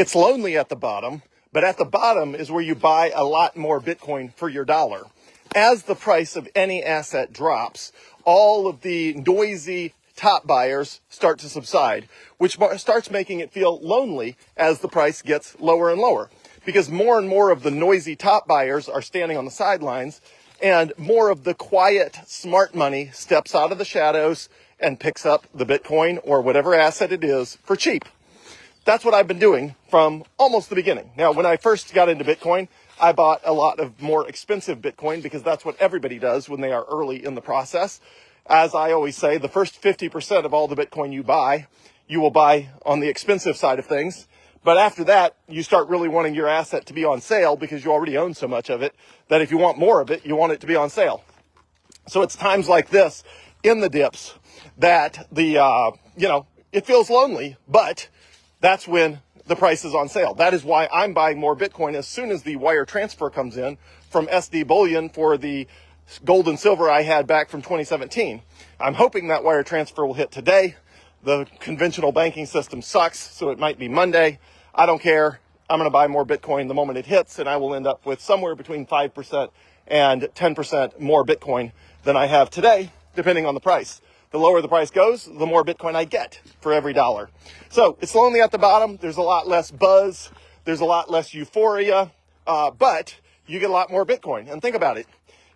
It's lonely at the bottom, but at the bottom is where you buy a lot more Bitcoin for your dollar. As the price of any asset drops, all of the noisy top buyers start to subside, which starts making it feel lonely as the price gets lower and lower, because more and more of the noisy top buyers are standing on the sidelines, and more of the quiet, smart money steps out of the shadows and picks up the Bitcoin or whatever asset it is for cheap. That's what I've been doing from almost the beginning. Now, when I first got into Bitcoin, I bought a lot of more expensive Bitcoin because that's what everybody does when they are early in the process. As I always say, the first 50% of all the Bitcoin you buy, you will buy on the expensive side of things. But after that, you start really wanting your asset to be on sale because you already own so much of it that if you want more of it, you want it to be on sale. So it's times like this in the dips that it feels lonely, but that's when the price is on sale. That is why I'm buying more Bitcoin as soon as the wire transfer comes in from SD Bullion for the gold and silver I had back from 2017. I'm hoping that wire transfer will hit today. The conventional banking system sucks, so it might be Monday. I don't care. I'm going to buy more Bitcoin the moment it hits, and I will end up with somewhere between 5% and 10% more Bitcoin than I have today, depending on the price. The lower the price goes, the more Bitcoin I get for every dollar. So it's lonely at the bottom. There's a lot less buzz. There's a lot less euphoria, but you get a lot more Bitcoin. And think about it.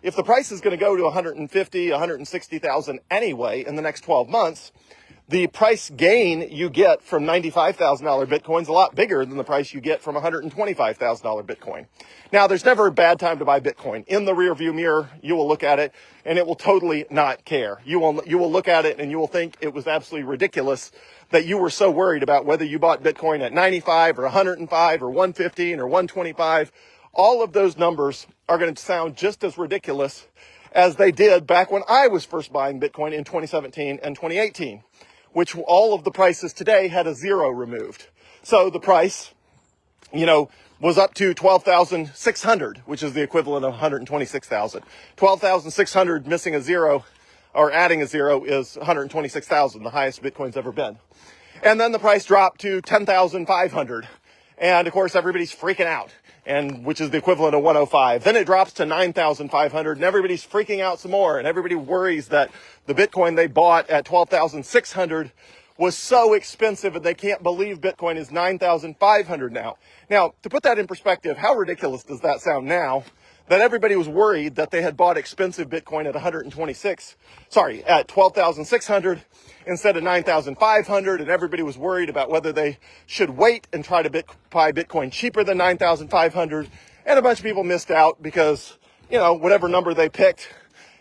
If the price is going to go to 150, 160,000 anyway in the next 12 months, the price gain you get from $95,000 Bitcoin is a lot bigger than the price you get from $125,000 Bitcoin. Now, there's never a bad time to buy Bitcoin. In the rearview mirror, you will look at it and it will totally not care. You will look at it and you will think it was absolutely ridiculous that you were so worried about whether you bought Bitcoin at 95 or 105 or 115 or 125. All of those numbers are going to sound just as ridiculous as they did back when I was first buying Bitcoin in 2017 and 2018. Which all of the prices today had a zero removed. So the price, was up to 12,600, which is the equivalent of 126,000. 12,600 missing a zero or adding a zero is 126,000, the highest Bitcoin's ever been. And then the price dropped to 10,500. And of course, everybody's freaking out, and which is the equivalent of 105. Then it drops to 9,500, and everybody's freaking out some more, and everybody worries that the Bitcoin they bought at 12,600 was so expensive, and they can't believe Bitcoin is 9,500 now. Now, to put that in perspective, how ridiculous does that sound now? That everybody was worried that they had bought expensive Bitcoin at 12,600 instead of 9,500, and everybody was worried about whether they should wait and try to buy Bitcoin cheaper than 9,500, and a bunch of people missed out because, whatever number they picked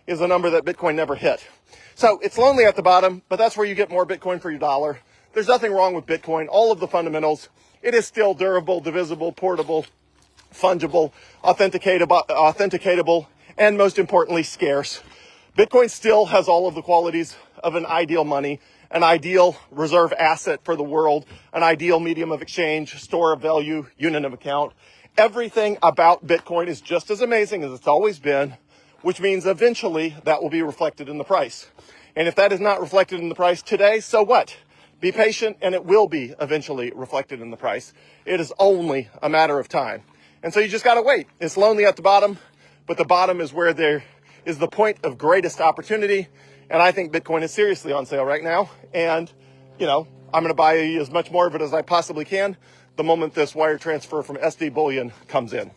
is a number that Bitcoin never hit. So it's lonely at the bottom, but that's where you get more Bitcoin for your dollar. There's nothing wrong with Bitcoin. All of the fundamentals, it is still durable, divisible, portable, fungible, authenticatable, and most importantly, scarce. Bitcoin still has all of the qualities of an ideal money, an ideal reserve asset for the world, an ideal medium of exchange, store of value, unit of account. Everything about Bitcoin is just as amazing as it's always been, which means eventually that will be reflected in the price. And if that is not reflected in the price today, so what? Be patient and it will be eventually reflected in the price. It is only a matter of time. And so you just got to wait. It's lonely at the bottom, but the bottom is where there is the point of greatest opportunity. And I think Bitcoin is seriously on sale right now. And, I'm going to buy as much more of it as I possibly can the moment this wire transfer from SD Bullion comes in.